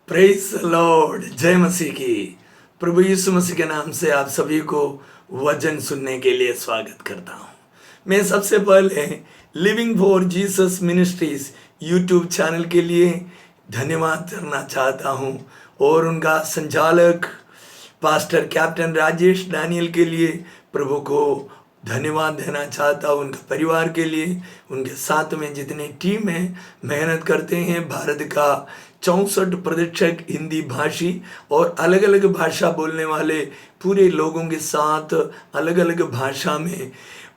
Praise Lord, जय मसीह की। प्रभु यीशु मसीह के नाम से आप सभी को वचन सुनने के लिए स्वागत करता हूं। मैं सबसे पहले living for Jesus ministries YouTube channel के लिए धन्यवाद करना चाहता हूं और उनका संचालक पास्टर कैप्टन राजेश डैनियल के लिए प्रभु को धन्यवाद देना चाहता हूँ। उनके परिवार के लिए, उनके साथ में जितने टीम है मेहनत करते हैं, भारत का 64% हिंदी भाषी और अलग अलग भाषा बोलने वाले पूरे लोगों के साथ अलग अलग भाषा में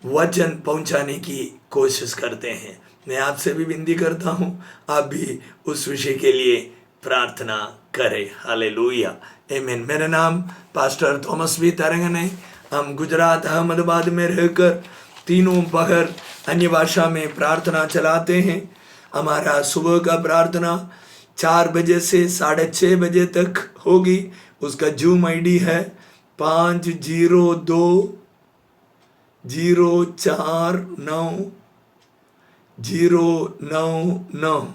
वचन पहुंचाने की कोशिश करते हैं। मैं आपसे भी विनती करता हूं, आप भी उस विषय के लिए प्रार्थना करें। हालेलुया, आमीन। मेरा नाम पास्टर थॉमस बी तरंगन है। हम गुजरात अहमदाबाद में रहकर तीनों पहर अन्य भाषा में प्रार्थना चलाते हैं। हमारा सुबह का प्रार्थना 4 बजे से 6:30 बजे तक होगी। उसका जूम आईडी है 5020490999।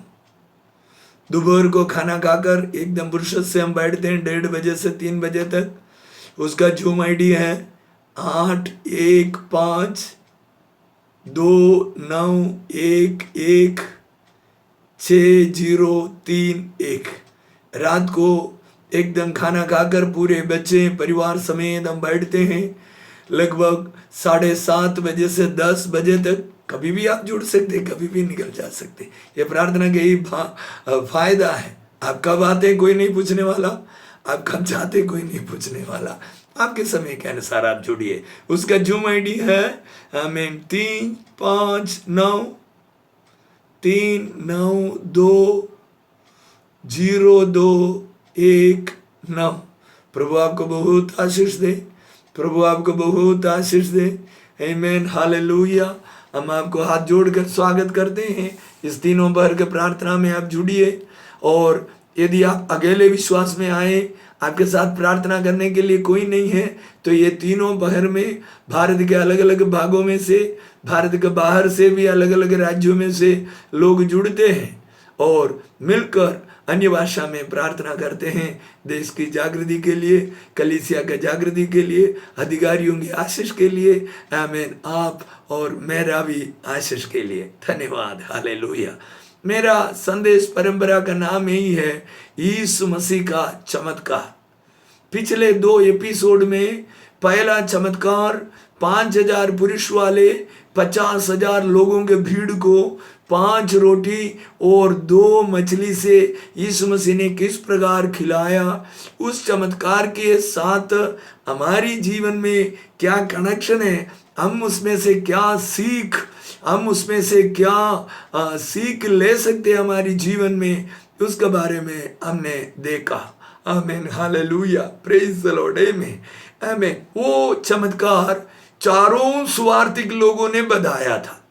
दोपहर को खाना खाकर एकदम फुर्सत से हम बैठते हैं 1:30 बजे से 3 बजे तक। उसका जूम आईडी है 8152911603। रात को एकदम खाना खाकर पूरे बच्चे परिवार समेत हम बैठते हैं लगभग 7:30 बजे से 10 बजे तक। कभी भी आप जुड़ सकते, कभी भी निकल जा सकते। ये प्रार्थना का ही फायदा है। आप कब आते कोई नहीं पूछने वाला, आप कब जाते कोई नहीं पूछने वाला। आपके समय के अनुसार आप जुड़िए। उसका जूम आईडी है 3593920219। प्रभु आपको बहुत आशीष दे, प्रभु आपको बहुत आशीष दे। आमीन, हालेलुया। हम आपको हाथ जोड़कर स्वागत करते हैं। इस तीनों पहर के प्रार्थना में आप जुड़िए और यदि आप अकेले विश्वास में आए, आपके साथ प्रार्थना करने के लिए कोई नहीं है, तो ये तीनों पहर में भारत के अलग अलग भागों में से, भारत के बाहर से भी अलग अलग राज्यों में से लोग जुड़ते हैं और मिलकर अन्य भाषा में प्रार्थना करते हैं। देश की जागृति के लिए, कलीसिया के जागृति के लिए, अधिकारियों की आशीष के लिए। आमीन। आप और मेरा भी आशीष के लिए धन्यवाद। हालेलुया। मेरा संदेश परंपरा का नाम यही है, यीशु मसीह का चमत्कार। पिछले 2 एपिसोड में पहला चमत्कार 5000 पुरुष वाले 50,000 लोगों के भीड़ को 5 रोटी और 2 मछली से यीशु मसीह ने किस प्रकार खिलाया, उस चमत्कार के साथ हमारी जीवन में क्या कनेक्शन है, हम उसमें से क्या सीख ले सकते हैं हमारी जीवन में, उसके बारे में हमने देखा। आमीन, हालेलुया, प्रेज द लॉर्ड, आमीन, आमीन। वो चमत्कार चारों सुवार्तिक लोगों ने बताया था।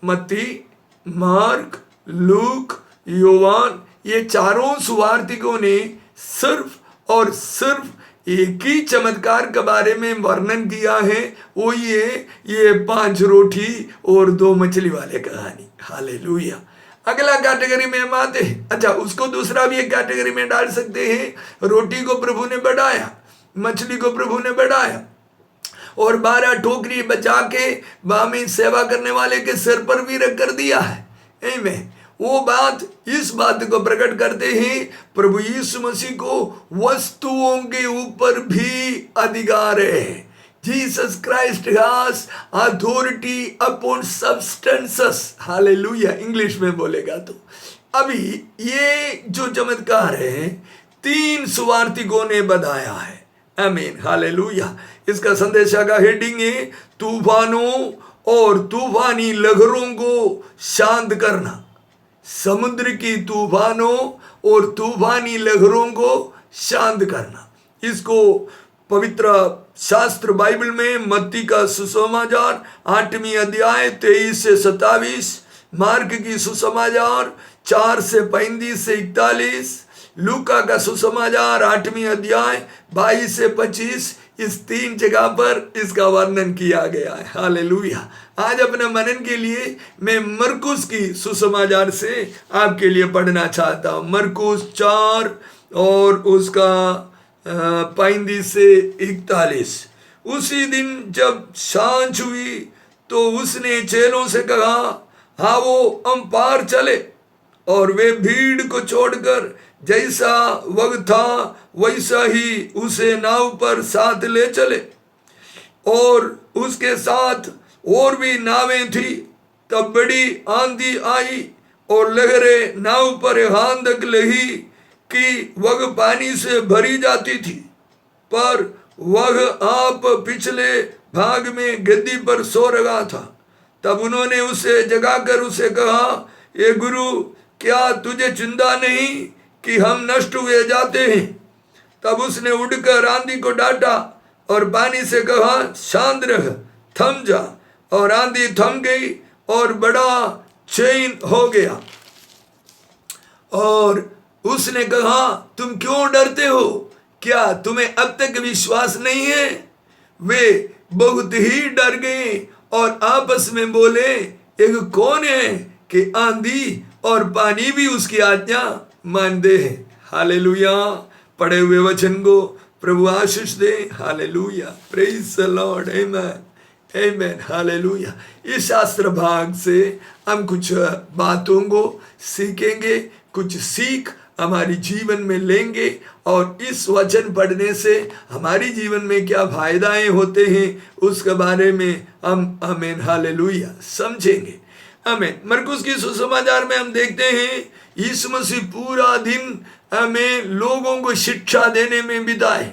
मत्ती, मार्क, लूक, योवान, ये चारों सुवार्तिकों ने सिर्फ और सिर्फ एक ही चमत्कार के बारे में वर्णन किया है। वो ये 5 रोटी और 2 मछली वाले कहानी। हालेलुया। अगला कैटेगरी में हम आते हैं। अच्छा, उसको दूसरा भी एक कैटेगरी में डाल सकते हैं। रोटी को प्रभु ने बढ़ाया, मछली को प्रभु ने बढ़ाया और 12 टोकरी बचा के बामी सेवा करने वाले के सिर पर भी रख कर दिया है। आमीन। वो बात, इस बात को प्रकट करते हैं, प्रभु यीशु मसीह को वस्तुओं के ऊपर भी अधिकार है। Jesus Christ has authority upon substances. Hallelujah, English में बोलेगा तो। अभी ये जो चमत्कार है 3 सुवार्तिकों ने बताया है। आमीन, हालेलुया। इसका संदेशा का हेडिंग है, तूफानों और तूफानी लहरों को शांत करना। समुद्र की तूफानों और तूफानी लहरों को शांत करना। इसको पवित्र शास्त्र बाइबल में मत्ती का सुसमाचार 8वीं अध्याय 23 से 27, मार्क की सुसमाचार 4 से 35 से 41, लूका का सुसमाचार 8वीं अध्याय 22 से 25, इस 3 जगह पर इसका वर्णन किया गया है। हालेलुया। आज अपने मनन के लिए मैं मरकुस की सुसमाचार से आपके लिए पढ़ना चाहता हूँ। मरकुस 4 और उसका 35 से 41। उसी दिन जब सांझ हुई तो उसने चेलों से कहा, हाँ वो हम पार चले। और वे भीड़ को छोड़कर जैसा वक्त था वैसा ही उसे नाव पर साथ ले चले। और उसके साथ और भी नावें थी। तब बड़ी आंधी आई और लहरें नाव पर यहाँ तक लही कि वह पानी से भरी जाती थी। पर वह आप पिछले भाग में गद्दी पर सो रहा था। तब उन्होंने उसे जगाकर उसे कहा, ये गुरु, क्या तुझे चिंता नहीं कि हम नष्ट हुए जाते हैं? तब उसने उड़कर आंधी को डांटा और पानी से कहा, शांत रह, थम जा। और आंधी थम गई और बड़ा चैन हो गया। और उसने कहा, तुम क्यों डरते हो? क्या तुम्हें अब तक विश्वास नहीं है? वे बहुत ही डर गए और आपस में बोले, एक कौन है कि आंधी और पानी भी उसकी आज्ञा मानते हैं। हालेलुया। पढ़े हुए वचन को प्रभु आशीष दे। Hallelujah. Praise the Lord. Amen, amen, hallelujah. इस शास्त्र भाग से हम कुछ बातों को सीखेंगे, कुछ सीख हमारी जीवन में लेंगे और इस वचन पढ़ने से हमारी जीवन में क्या फायदाएं होते हैं उसके बारे में हम आमेन हालेलुया समझेंगे। आमेन। मरकुस की सुसमाचार में हम देखते हैं यीशु मसीह पूरा दिन हमें लोगों को शिक्षा देने में बिताए।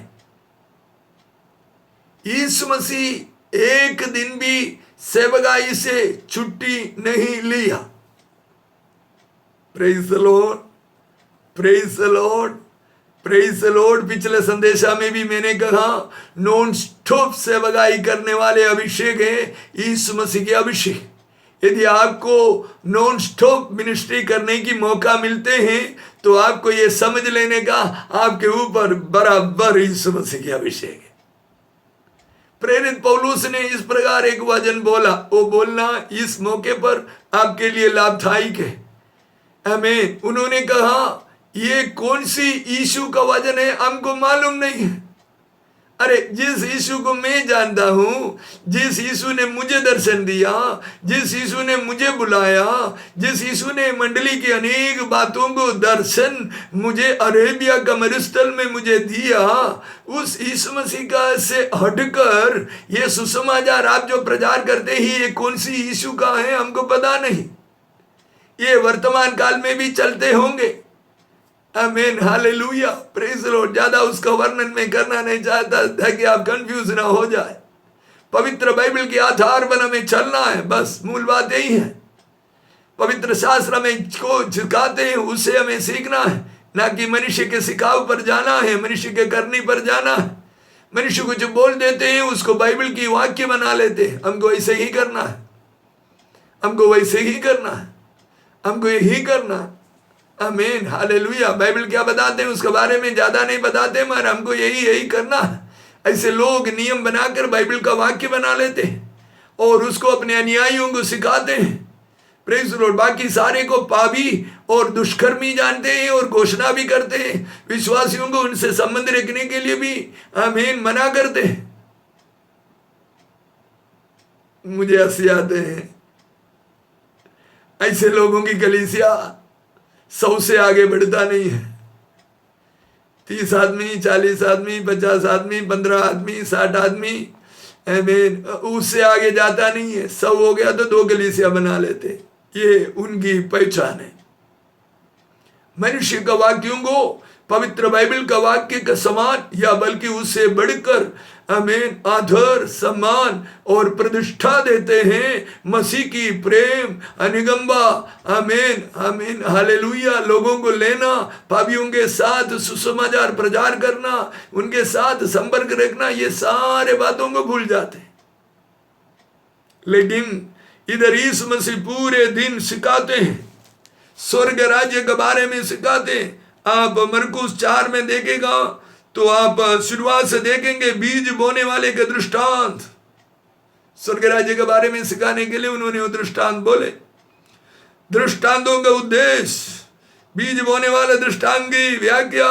यीशु मसीह एक दिन भी सेवकाई से छुट्टी नहीं लिया। Praise the Lord, praise the Lord, praise the Lord. पिछले संदेशा में भी मैंने कहा नॉन स्टॉप सेवकाई करने वाले अभिषेक है यीशु मसीह के अभिषेक। यदि आपको नॉन स्टॉप मिनिस्ट्री करने की मौका मिलते हैं तो आपको ये समझ लेने का आपके ऊपर बराबर यीशु मसीह के अभिषेक है। प्रेरित पौलुस ने इस प्रकार एक वचन बोला, वो बोलना इस मौके पर आपके लिए लाभदायक है। आमीन। उन्होंने कहा, ये कौन सी यीशु का वचन है हमको मालूम नहीं है। अरे जिस यीशु को मैं जानता हूं, जिस यीशु ने मुझे दर्शन दिया, जिस यीशु ने मुझे बुलाया, जिस यीशु ने मंडली की अनेक बातों को दर्शन मुझे अरेबिया का मरुस्थल में मुझे दिया, उस यीशु मसीह का से हटकर ये सुसमाचार आप जो प्रचार करते ही ये कौन सी यीशु का है हमको पता नहीं। ये वर्तमान काल में भी चलते होंगे। आमीन हालेलुया प्रेज द लॉर्ड। ज्यादा उसका वर्णन मैं करना नहीं चाहता ताकि आप कंफ्यूज ना हो जाए। पवित्र बाइबल के आधार पर हमें चलना है, बस मूल बात यही है। पवित्र शास्त्र में को झुकाते हैं उससे हमें सीखना है, ना कि मनुष्य के सिखाव पर जाना है, मनुष्य के करनी पर जाना है। मनुष्य को जो बोल देते हैं उसको बाइबल की वाक्य बना लेते हैं। हमको ऐसे ही करना है, हमको वैसे ही करना है, हमको यही करना है। आमीन हालेलुया। बाइबल क्या बताते हैं उसके बारे में ज्यादा नहीं बताते, मगर हमको यही करना है। ऐसे लोग नियम बनाकर बाइबल का वाक्य बना लेते हैं और उसको अपने अनुयायियों को सिखाते हैं। Praise the Lord. बाकी सारे को पापी और दुष्कर्मी जानते हैं और घोषणा भी करते हैं। विश्वासियों को उनसे संबंध रखने के लिए भी आमीन मना करते हैं। मुझे हंसी आते हैं ऐसे लोगों की कलीसिया 100 से आगे बढ़ता नहीं है। 30 आदमी, 40 आदमी, 50 आदमी, 15 आदमी, 60 आदमी, आमीन, उससे आगे जाता नहीं है। 100 हो गया तो 2 कलीसिया बना लेते। ये उनकी पहचान है। मनुष्य का वाक्यों को पवित्र बाइबल का वाक्य का समान या बल्कि उससे बढ़कर आमीन आदर, सम्मान और प्रतिष्ठा देते हैं। मसीह की प्रेम, अनुकंपा, आमीन आमीन हालेलुया, लोगों को लेना, पापियों के साथ सुसमाचार प्रचार करना, उनके साथ संपर्क रखना, ये सारे बातों को भूल जाते हैं। लेकिन इधर यीशु मसीह पूरे दिन सिखाते हैं, स्वर्ग राज्य के बारे में सिखाते हैं, आप मरकुस 4 में देखेगा तो आप शुरुआत से देखेंगे बीज बोने वाले के दृष्टांत, स्वर्ग राज्य के बारे में सिखाने के लिए उन्होंने वो दृष्टांत बोले। दृष्टांतों का उद्देश्य, बीज बोने वाले दृष्टांत की व्याख्या,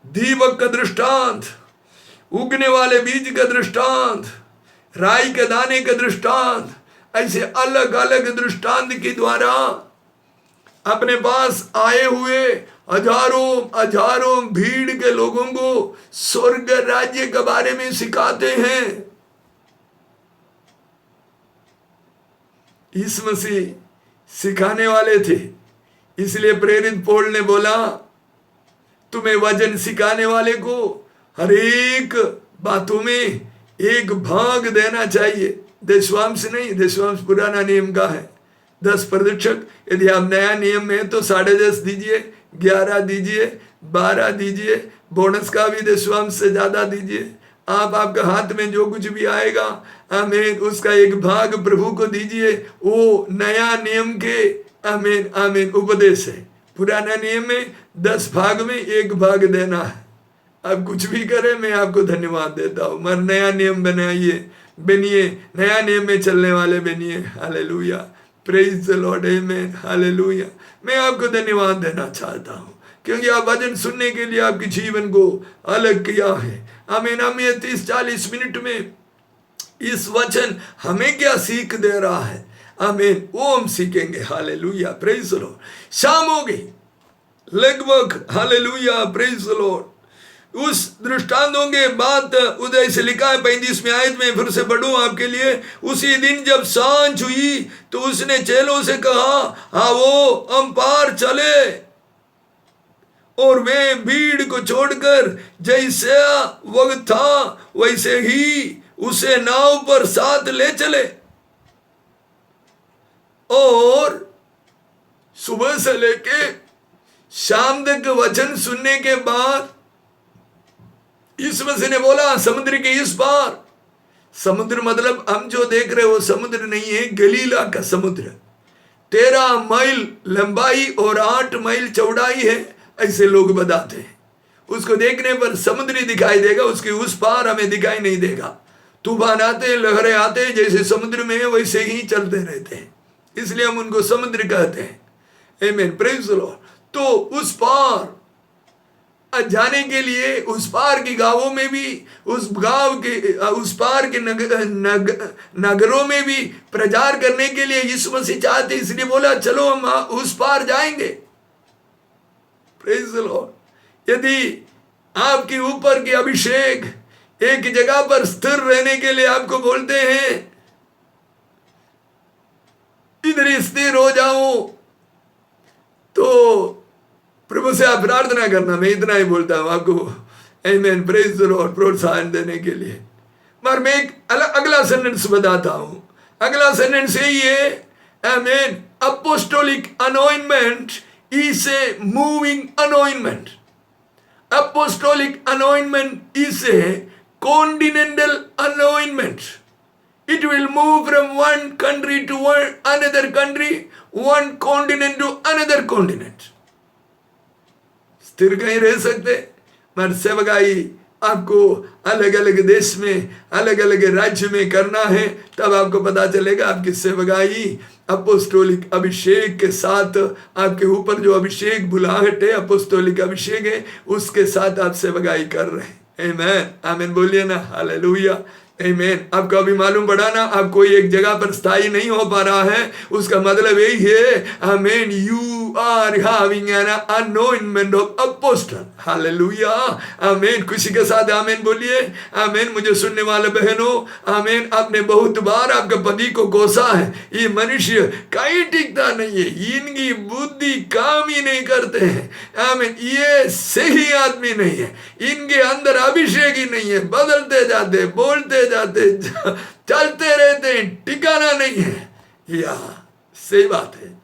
दीपक का दृष्टांत, उगने वाले बीज का दृष्टांत, राई के दाने का दृष्टांत, ऐसे अलग अलग दृष्टांत के द्वारा अपने पास आए हुए हजारों भीड़ के लोगों को स्वर्ग राज्य के बारे में सिखाते हैं। यीशु मसीह सिखाने वाले थे, इसलिए प्रेरित पौल ने बोला तुम्हें वचन सिखाने वाले को हर एक बातों में एक भाग देना चाहिए। दशवांश नहीं, दशवांश पुराना नियम का है, 10%। यदि आप नया नियम में तो 10.5 दीजिए, 11 दीजिए, 12 दीजिए, बोनस का भी दशवांश से ज्यादा दीजिए। आप आपके हाथ में जो कुछ भी आएगा आमीन उसका एक भाग प्रभु को दीजिए। वो नया नियम के आमीन आमीन उपदेश है। पुराना नियम में 10 भाग में 1 भाग देना है। अब कुछ भी करें, मैं आपको धन्यवाद देता हूँ। मगर नया नियम बनाइए, बनिए, नया नियम में चलने वाले बनिए। Hallelujah, praise the Lord, amen, hallelujah. मैं आपको धन्यवाद देना चाहता हूँ क्योंकि आप वचन सुनने के लिए आपके जीवन को अलग किया है। आमीन। हम ये 30-40 मिनट में इस वचन हमें क्या सीख दे रहा है, आमीन, वो हम सीखेंगे। Hallelujah, praise the Lord. शाम हो गई लगभग, हालेलुया, प्रेज द लॉर्ड। उस दृष्टांतों के बाद उदय से लिखा है 35वें आयत में, फिर से पढ़ूं आपके लिए। उसी दिन जब सांझ हुई तो उसने चेलों से कहा, आओ हम पार चले। और वे भीड़ को छोड़कर जैसे वक्त था वैसे ही उसे नाव पर साथ ले चले। और सुबह से लेके शाम तक वचन सुनने के बाद यीशु मसीह ने बोला समुद्र के इस पार। समुद्र मतलब हम जो देख रहे हो समुद्र नहीं है, गलीला का समुद्र 13 मील लंबाई और 8 मील चौड़ाई है, ऐसे लोग बताते हैं। उसको देखने पर समुद्र ही दिखाई देगा, उसके उस पार हमें दिखाई नहीं देगा। तूफान आते हैं, लहरें आते हैं, जैसे समुद्र में है वैसे ही चलते रहते हैं, इसलिए हम उनको समुद्र कहते हैं। आमीन, प्रेज द लॉर्ड। तो उस पार जाने के लिए उस पार की गांवों में भी, उस गांव के उस पार के नगरों में भी प्रचार करने के लिए यीशु मसीह चाहते, इसलिए बोला चलो हम उस पार जाएंगे। Praise the Lord. यदि आपके ऊपर की अभिषेक एक जगह पर स्थिर रहने के लिए आपको बोलते हैं इधर स्थिर हो जाओ, तो प्रभु से आप प्रार्थना करना। मैं इतना ही बोलता हूं आपको, आमीन, प्रेज द लॉर्ड, प्रोत्साहन देने के लिए। मगर मैं एक अगला सेंटेंस बताता हूं। अगला सेंटेंस यही है, आमीन, apostolic anointment is a moving anointment. Apostolic anointment is a continental anointment. It will move from one country to another country, one continent to another continent. स्थिर कहीं रह सकते, मगर सेवकाई आपको अलग अलग देश में, अलग अलग राज्य में करना है, तब आपको पता चलेगा आपकी सेवकाई अपोस्टोलिक अभिषेक के साथ, आपके ऊपर जो अभिषेक बुलाहट है अपोस्टोलिक अभिषेक है, उसके साथ आप सेवकाई कर रहे हैं। आमीन, आमीन बोलिए ना, हालेलुया, आमीन। आपको अभी मालूम पड़ा ना, आप कोई एक जगह पर स्थायी नहीं हो पा रहा है, उसका मतलब यही है, आमीन, you are having an anointment of apostle. Hallelujah, आमीन। खुशी के साथ आमीन बोलिए। आमीन। मुझे सुनने वाले बहनों, आमीन, आपने बहुत बार आपके पति को कोसा है, ये मनुष्य कहीं टिकता नहीं है, इनकी बुद्धि काम ही नहीं करते हैं, आमीन, ये सही आदमी नहीं है, इनके अंदर अभिषेक ही नहीं है, बदलते जाते, बोलते जाते, चलते रहते हैं, ठिकाना नहीं है। या सही बात है,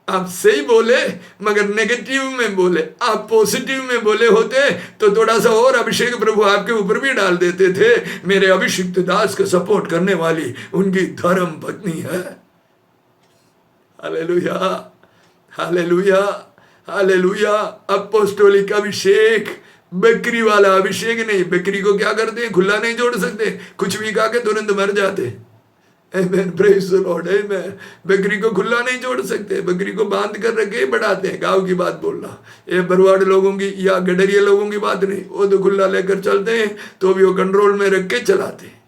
आप सही बोले मगर नेगेटिव में बोले, आप पॉजिटिव में बोले होते तो थोड़ा सा और अभिषेक प्रभु आपके ऊपर भी डाल देते थे। मेरे अभिषिक्त दास को सपोर्ट करने वाली उनकी धर्म पत्नी है। Hallelujah, hallelujah, hallelujah. अपोस्टोलिक अभिषेक, बकरी वाला अभिषेक नहीं। बकरी को क्या करते हैं? खुला नहीं छोड़ सकते, कुछ भी खा के तुरंत मर जाते। आमेन, प्रेज द लॉर्ड, आमेन। बकरी को खुला नहीं छोड़ सकते, बकरी को बांध कर रखे बढ़ाते हैं। गांव की बात बोल रहा, ये बरवाड़ लोगों की या गडरिया लोगों की बात नहीं। वो तो खुला लेकर चलते हैं, तो भी वो कंट्रोल में रख के चलाते हैं।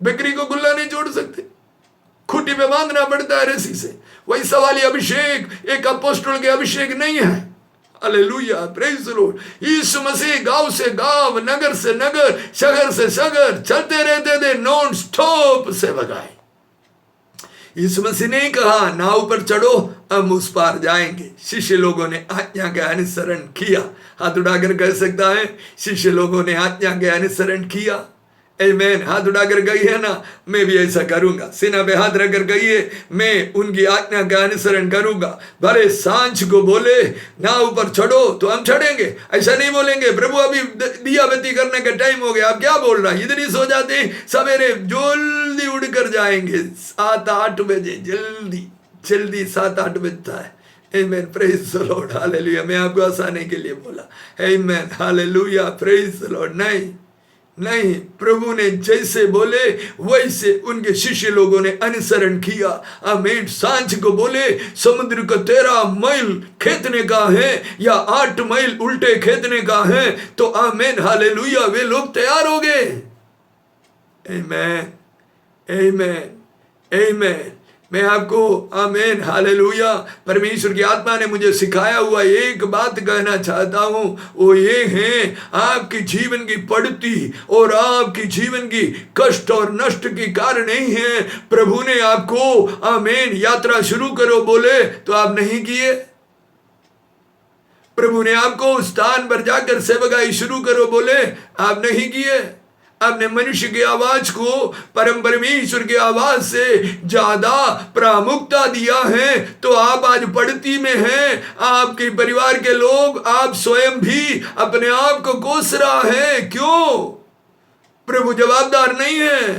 बकरी को खुला नहीं छोड़ सकते, खूंटी पे बांधना पड़ता है रस्सी से। वही सवाली अभिषेक एक अपोस्टल के अभिषेक नहीं है। Hallelujah, praise the Lord. Yeshu Masih गांव से गांव, नगर से नगर, शहर से शहर चलते रहते थे, नॉन स्टॉप सेवक आए। यीशु मसीह ने कहा नाव पर चढ़ो, हम उस पार जाएंगे। शिष्य लोगों ने आज्ञा का अनुसरण किया। हाथ उठाकर कह सकता है, शिष्य लोगों ने आज्ञा का अनुसरण किया। आमेन। हाथ उठाकर गई है ना, मैं भी ऐसा करूंगा। सीना पे हाथ रखकर कहिए, मैं उनकी आज्ञा का अनुसरण करूंगा। भले सांझ को बोले नाव पर चढ़ो तो हम चढ़ेंगे, ऐसा नहीं बोलेंगे प्रभु अभी दिया बत्ती करने का टाइम हो गया, आप क्या बोल रहा है। इधर ही सो जाते, सवेरे जल्दी उड़कर जाएंगे 7-8 बजे, जल्दी जल्दी 7-8 बजता है। आमेन, प्रेज द लॉर्ड, हालेलुया। मैं आपको हंसाने के लिए बोला, आमेन, हालेलुया, प्रेज द लॉर्ड। नहीं, प्रभु ने जैसे बोले वैसे उनके शिष्य लोगों ने अनुसरण किया। आमीन। सांझ को बोले समुद्र को 13 मील खेतने का है या 8 मील उल्टे खेतने का है, तो आमीन, हालेलुया, वे लोग तैयार हो गए। आमीन, आमीन, आमीन। मैं आपको आमीन, हालेलुया, परमेश्वर की आत्मा ने मुझे सिखाया हुआ एक बात कहना चाहता हूं, वो ये है, आपकी जीवन की पड़ती और आपकी जीवन की कष्ट और नष्ट की कारण नहीं है। प्रभु ने आपको आमीन यात्रा शुरू करो बोले तो आप नहीं किए। प्रभु ने आपको उस स्थान पर जाकर सेवकाई शुरू करो बोले, आप नहीं किए। आपने मनुष्य की आवाज को परम परमेश्वर की आवाज से ज्यादा प्रामुख्यता दिया है, तो आप आज पड़ती में हैं। आपके परिवार के लोग, आप स्वयं भी अपने आप को कोस रहा है। क्यों? प्रभु जवाबदार नहीं है,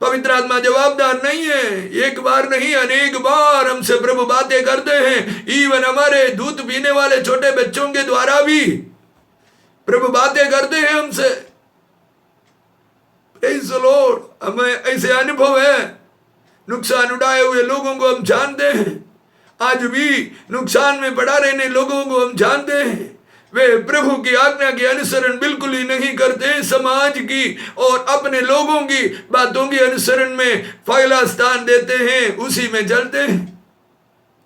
पवित्र आत्मा जवाबदार नहीं है। एक बार नहीं, अनेक बार हमसे प्रभु बातें करते हैं। इवन हमारे दूध पीने वाले छोटे बच्चों के द्वारा भी प्रभु बातें करते हैं हमसे। Praise the Lord. हमें ऐसे अनुभव है, नुकसान उठाए हुए लोगों को हम जानते हैं, आज भी नुकसान में पड़ा रहने लोगों को हम जानते हैं। वे प्रभु की आज्ञा के अनुसरण बिल्कुल ही नहीं करते, समाज की और अपने लोगों की बातों के अनुसरण में पहला स्थान देते हैं, उसी में चलते हैं।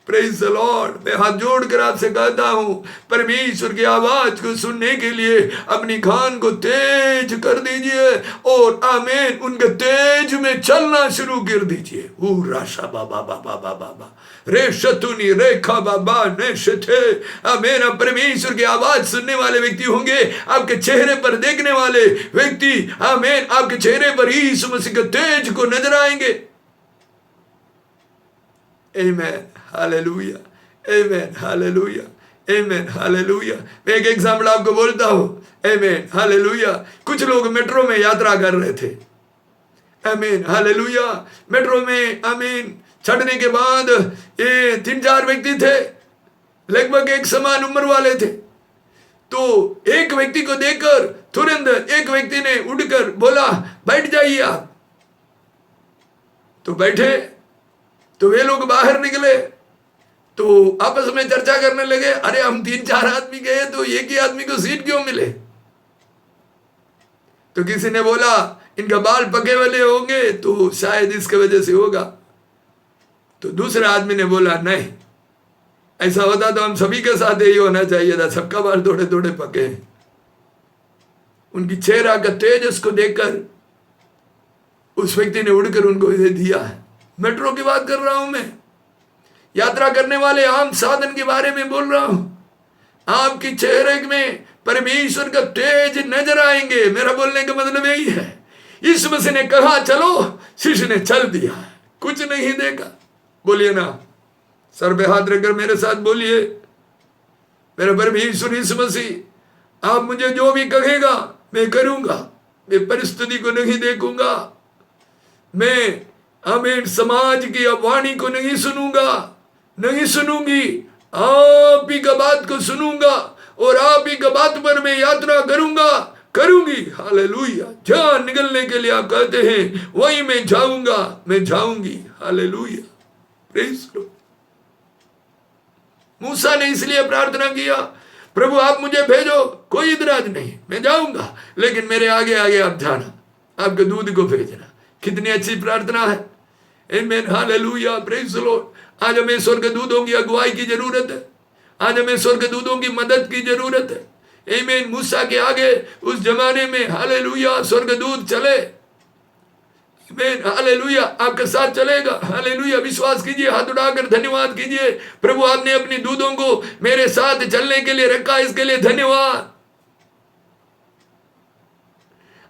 Praise the Lord. मैं हाथ जोड़कर आपसे कहता हूं, परमेश्वर की आवाज को सुनने के लिए अपनी कान को तेज कर दीजिए और आमीन उनके तेज में चलना शुरू कर दीजिए। राशा बाबा बाबा बाबा रे शतुनी रेखा बाबा ने शथे। आमीन। परमेश्वर की आवाज सुनने वाले व्यक्ति होंगे, आपके चेहरे पर देखने वाले व्यक्ति, आमीन, आपके चेहरे पर यीशु मसीह के तेज को नजर आएंगे। आमीन, हालेलुया, आमीन, हालेलुया, आमीन, हालेलुया। मैं एक एग्जाम्पल आपको बोलता हूं। आमीन, हालेलुया। कुछ लोग मेट्रो में यात्रा कर रहे थे। आमीन, हालेलुया। मेट्रो में आमीन चढ़ने के बाद ये 3-4 व्यक्ति थे, लगभग एक समान उम्र वाले थे। तो एक व्यक्ति को देखकर तुरंत एक व्यक्ति ने उठकर बोला, बैठ जाइए आप। तो बैठे। तो वे लोग बाहर निकले तो आपस में चर्चा करने लगे, अरे हम 3-4 आदमी गए तो एक ही आदमी को सीट क्यों मिले। तो किसी ने बोला इनका बाल पके वाले होंगे तो शायद इसकी वजह से होगा। तो दूसरा आदमी ने बोला नहीं, ऐसा होता तो हम सभी के साथ यही होना चाहिए था, सबका बाल थोड़े थोड़े पके। उनकी चेहरा का तेजस को देखकर उस व्यक्ति ने उड़कर उनको इसे दिया है। मेट्रो की बात कर रहा हूं मैं, यात्रा करने वाले आम साधन के बारे में बोल रहा हूं। आपके चेहरे में परमेश्वर का तेज नजर आएंगे। मेरा बोलने का मतलब यही है। यीशु मसीह ने कहा चलो, शिष्य ने चल दिया, कुछ नहीं देखा। बोलिए ना, सर पे हाथ रखकर मेरे साथ बोलिए, मेरा परमेश्वर यीशु मसीह, आप मुझे जो भी कहेगा मैं करूंगा। मैं परिस्थिति को नहीं देखूंगा, मैं आमीन समाज की वाणी को नहीं सुनूंगा, नहीं सुनूंगी। आप ही का बात को सुनूंगा और आप ही का बात पर मैं यात्रा करूंगा, करूंगी। हालेलुया। जहां निकलने के लिए आप कहते हैं वहीं मैं जाऊंगा, मैं जाऊंगी। हालेलुया। प्रेज लो। मूसा ने इसलिए प्रार्थना किया, प्रभु आप मुझे भेजो, कोई इतराज नहीं, मैं जाऊंगा, लेकिन मेरे आगे आगे आप जाना, आपके दूध को भेजना। कितनी अच्छी प्रार्थना है। आमीन। हालेलुया। Praise the Lord. आज हमें स्वर्गदूतों की अगुवाई की जरूरत है। आज हमें स्वर्गदूतों की मदद की जरूरत है। आमीन। मूसा के आगे उस जमाने में हालेलुया स्वर्गदूत चले। आमीन। हालेलुया। आपके साथ चलेगा। हालेलुया। विश्वास कीजिए, हाथ उठाकर धन्यवाद कीजिए, प्रभु आपने अपनी दूतों को मेरे साथ चलने के लिए रखा, इसके लिए धन्यवाद।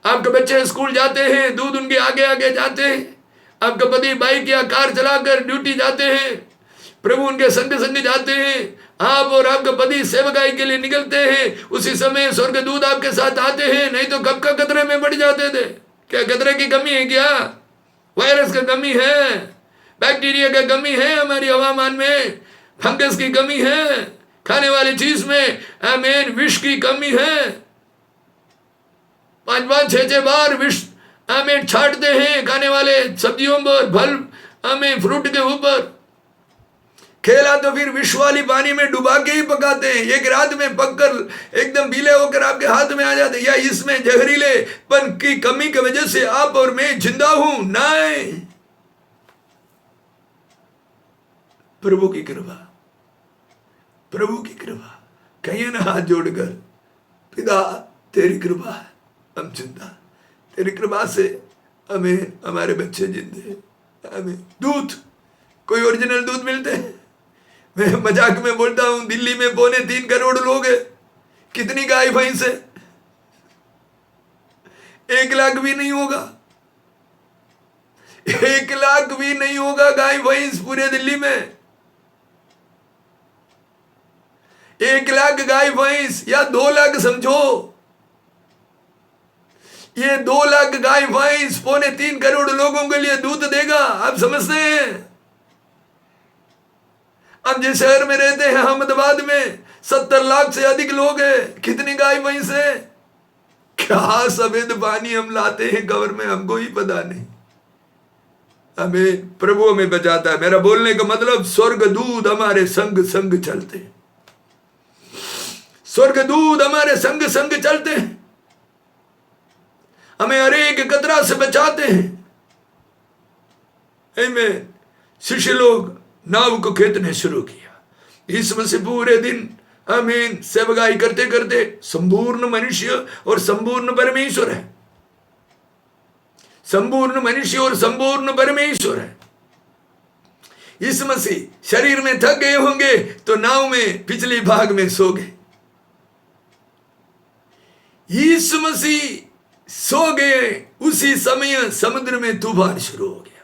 आपके बच्चे स्कूल जाते हैं, दूध उनके आगे आगे जाते हैं। आपका पति बाइक या कार चलाकर ड्यूटी जाते हैं, प्रभु उनके संग संग जाते हैं। आप और आपका पति सेवकाई के लिए निकलते हैं, उसी समय स्वर्गदूत आपके साथ आते हैं। नहीं तो कब का खतरे में बढ़ जाते थे। क्या खतरे की कमी है? क्या वायरस का कमी है? बैक्टीरिया का कमी है? हमारी हवामान में फंगस की कमी है? खाने वाली चीज में आमीन विष की कमी है? 5-5 6-6 बार विष आमीन छाटते हैं खाने वाले सब्जियों पर, फल आमीन फ्रूट के ऊपर। खेला तो फिर विष वाली पानी में डुबा के ही पकाते हैं, एक रात में पककर एकदम गीले होकर आपके हाथ में आ जाते। या इसमें जहरीलेपन की कमी की वजह से आप और मैं जिंदा हूं? नहीं, प्रभु की कृपा, प्रभु की कृपा। कहिए ना हाथ जोड़कर, पिता तेरी कृपा है हम जिंदा, तेरी कृपा से हमें हमारे बच्चे जिंदे हैं। हमें दूध, कोई ओरिजिनल दूध मिलते हैं? मैं मजाक में बोलता हूं, दिल्ली में 3.25 करोड़ लोग हैं, कितनी गाय भैंस है? 1 लाख भी नहीं होगा, 1 लाख भी नहीं होगा गाय भैंस पूरे दिल्ली में। 1 लाख गाय भैंस या 2 लाख समझो, ये 2 लाख गाय भैंस 3.25 करोड़ लोगों के लिए दूध देगा। आप समझते हैं? अब जिस शहर में रहते हैं अहमदाबाद में 70 लाख से अधिक लोग हैं, कितनी गाय भैंस है? क्या सफेद पानी हम लाते हैं कवर में, हमको ही पता नहीं। हमें प्रभु हमें बचाता है। मेरा बोलने का मतलब, स्वर्गदूत हमारे संग संग चलते हैं, स्वर्गदूत हमारे संग संग चलते हैं, हमें हर एक खतरा से बचाते हैं। आमीन। शिष्य लोग नाव को खेतने शुरू किया। इस मसीह पूरे दिन आमीन सेवकाई करते करते संपूर्ण मनुष्य और संपूर्ण परमेश्वर है, संपूर्ण मनुष्य और संपूर्ण परमेश्वर है। इस मसीह शरीर में थक गए होंगे तो नाव में पिछले भाग में सो गए। इस मसीह सो गए, उसी समय समुद्र में तूफान शुरू हो गया।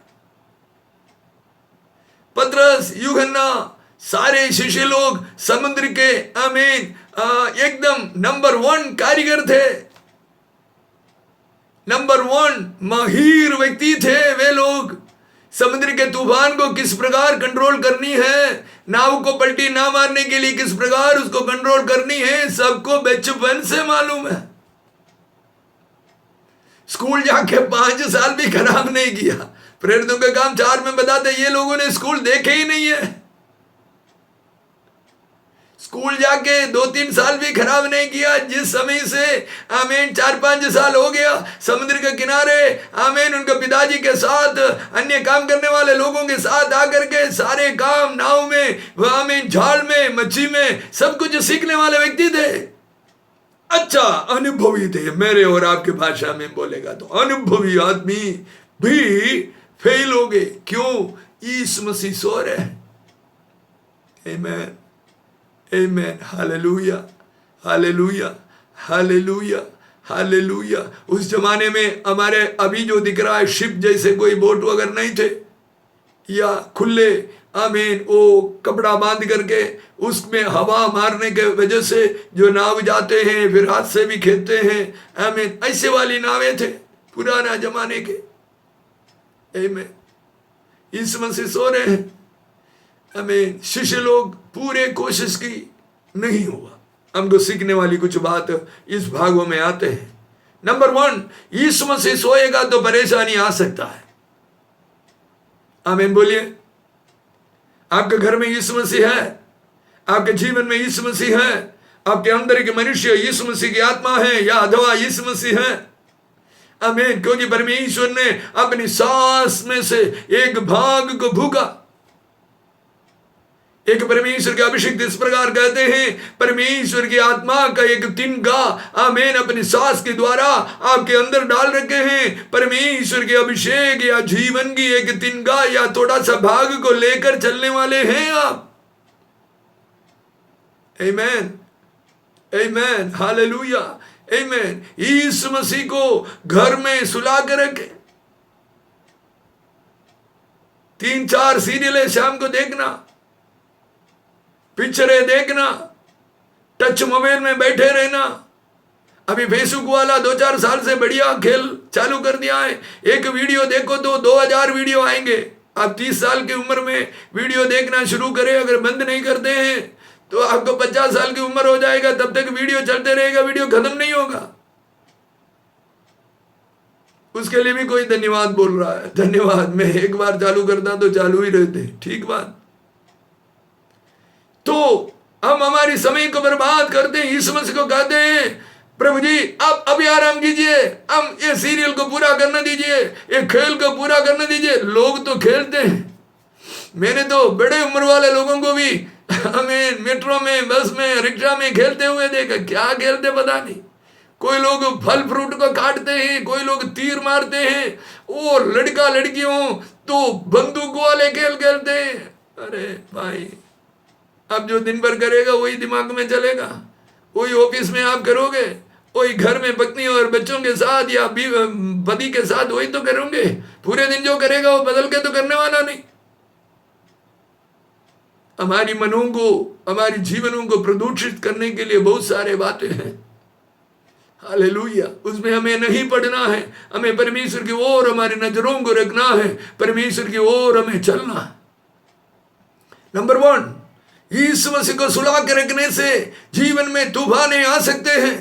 पतरस, यूहन्ना, सारे शिष्य लोग समुद्र के आमीन एकदम नंबर 1 कारीगर थे, नंबर 1 माहिर व्यक्ति थे। वे लोग समुद्र के तूफान को किस प्रकार कंट्रोल करनी है, नाव को पलटी ना मारने के लिए किस प्रकार उसको कंट्रोल करनी है, सबको बचपन से मालूम है। स्कूल जाके 5 साल भी खराब नहीं किया। प्रेरितों के काम 4 में बताते ये लोगों ने स्कूल देखे ही नहीं है। स्कूल जाके 2-3 साल भी खराब नहीं किया। जिस समय से आमीन 4-5 साल हो गया समुद्र के किनारे आमीन उनके पिताजी के साथ अन्य काम करने वाले लोगों के साथ आकर के सारे काम नाव में आमीन झाड़ में मच्छी में सब कुछ सीखने वाले व्यक्ति थे। अच्छा अनुभवी थे। मेरे और आपके भाषा में बोलेगा तो अनुभवी आदमी भी फेल हो गए। क्यों? यीशु मसीह सो रहे हैं। आमीन आमीन। Hallelujah hallelujah hallelujah hallelujah. उस जमाने में हमारे अभी जो दिख रहा है शिप जैसे कोई बोट वगैरह नहीं थे, या खुले आमीन वो कपड़ा बांध करके उसमें हवा मारने के वजह से जो नाव जाते हैं फिर हाथ से भी खेलते हैं आमीन, ऐसे वाली नावें थे पुराना जमाने के। आमीन। यीशु मसीह सो रहे हैं। आमीन। शिष्य लोग पूरे कोशिश की, नहीं हुआ। हमको सीखने वाली कुछ बात इस भागों में आते हैं। नंबर 1, यीशु मसीह सोएगा तो परेशानी आ सकता है। आमीन बोलिए। आपके घर में यीशु मसीह है, आपके जीवन में यीशु मसीह है, आपके अंदर के मनुष्य यीशु मसीह की आत्मा है या अथवा यीशु मसीह है। आमीन। क्योंकि परमेश्वर ने अपनी सांस में से एक भाग को फूंका। एक परमेश्वर के अभिषेक इस प्रकार कहते हैं, परमेश्वर की आत्मा का एक तिनका आमीन अपनी सांस के द्वारा आपके अंदर डाल रखे हैं। परमेश्वर के अभिषेक या जीवन की एक तिनका या थोड़ा सा भाग को लेकर चलने वाले हैं आप। आमीन, आमीन, हालेलुया, आमीन। यीशु मसीह को घर में सुला के रखे। 3-4 सीरियलें शाम को देखना, पिक्चरें देखना, टच मोबाइल में बैठे रहना। अभी फेसबुक वाला 2-4 साल से बढ़िया खेल चालू कर दिया है। एक वीडियो देखो तो 2000 वीडियो आएंगे। आप 30 साल की उम्र में वीडियो देखना शुरू करें, अगर बंद नहीं करते हैं तो आपको 50 साल की उम्र हो जाएगा, तब तक वीडियो चलते रहेगा, वीडियो खत्म नहीं होगा। उसके लिए भी कोई धन्यवाद बोल रहा है। धन्यवाद। मैं एक बार चालू करता तो चालू ही रहते। ठीक बात। तो हम हमारी समय को बर्बाद करते हैं। यीशु मसीह को कहते हैं, प्रभु जी आप अभी आराम कीजिए, हम ये सीरियल को पूरा करने दीजिए, ये खेल को पूरा करने दीजिए। लोग तो खेलते हैं। मैंने तो बड़े उम्र वाले लोगों को भी हमें मेट्रो में, बस में, रिक्शा में खेलते हुए देखा। क्या खेलते पता नहीं। कोई लोग फल फ्रूट को काटते हैं, कोई लोग तीर मारते हैं, और लड़का लड़कियों तो बंदूक वाले खेल खेलते हैं। अरे भाई, अब जो दिन भर करेगा वही दिमाग में चलेगा, वही ऑफिस में आप करोगे, वही घर में पत्नी और बच्चों के साथ या पति के साथ वही तो करोगे। पूरे दिन जो करेगा वो बदल के तो करने वाला नहीं। हमारी मनों को, हमारी जीवनों को प्रदूषित करने के लिए बहुत सारे बातें हैं। हालेलुया। उसमें हमें नहीं पढ़ना है। हमें परमेश्वर की ओर हमारी नजरों को रखना है, परमेश्वर की ओर हमें चलना है। नंबर 1, यीशु मसीह को सुला के रखने से जीवन में तूफान आ सकते हैं।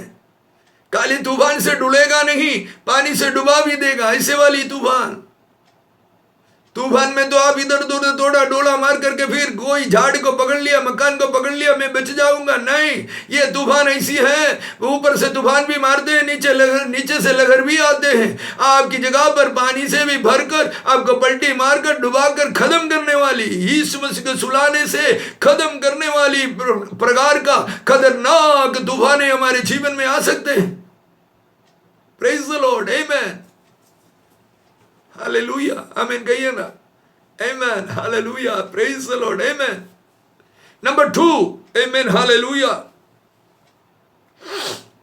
काली तूफान से डुलेगा नहीं, पानी से डुबा भी देगा, ऐसे वाली तूफान। तूफान में तो आप इधर उधर थोड़ा डोला मार करके फिर कोई झाड़ को पकड़ लिया, मकान को पकड़ लिया, मैं बच जाऊंगा, नहीं। ये तूफान ऐसी है, ऊपर से तूफान भी मारते हैं, नीचे से लहर भी आते हैं। आपकी जगह पर पानी से भी भरकर आपको पलटी मारकर डुबाकर खत्म करने वाली, यीशु मसीह को सुलाने से खत्म करने वाली प्रकार का खतरनाक तूफान हमारे जीवन में आ सकते हैं। Praise the Lord, amen, hallelujah, आमीन कहिए ना, आमीन, हालेलुया, प्रेज द लॉर्ड, आमीन। नंबर 2, आमीन, हालेलुया।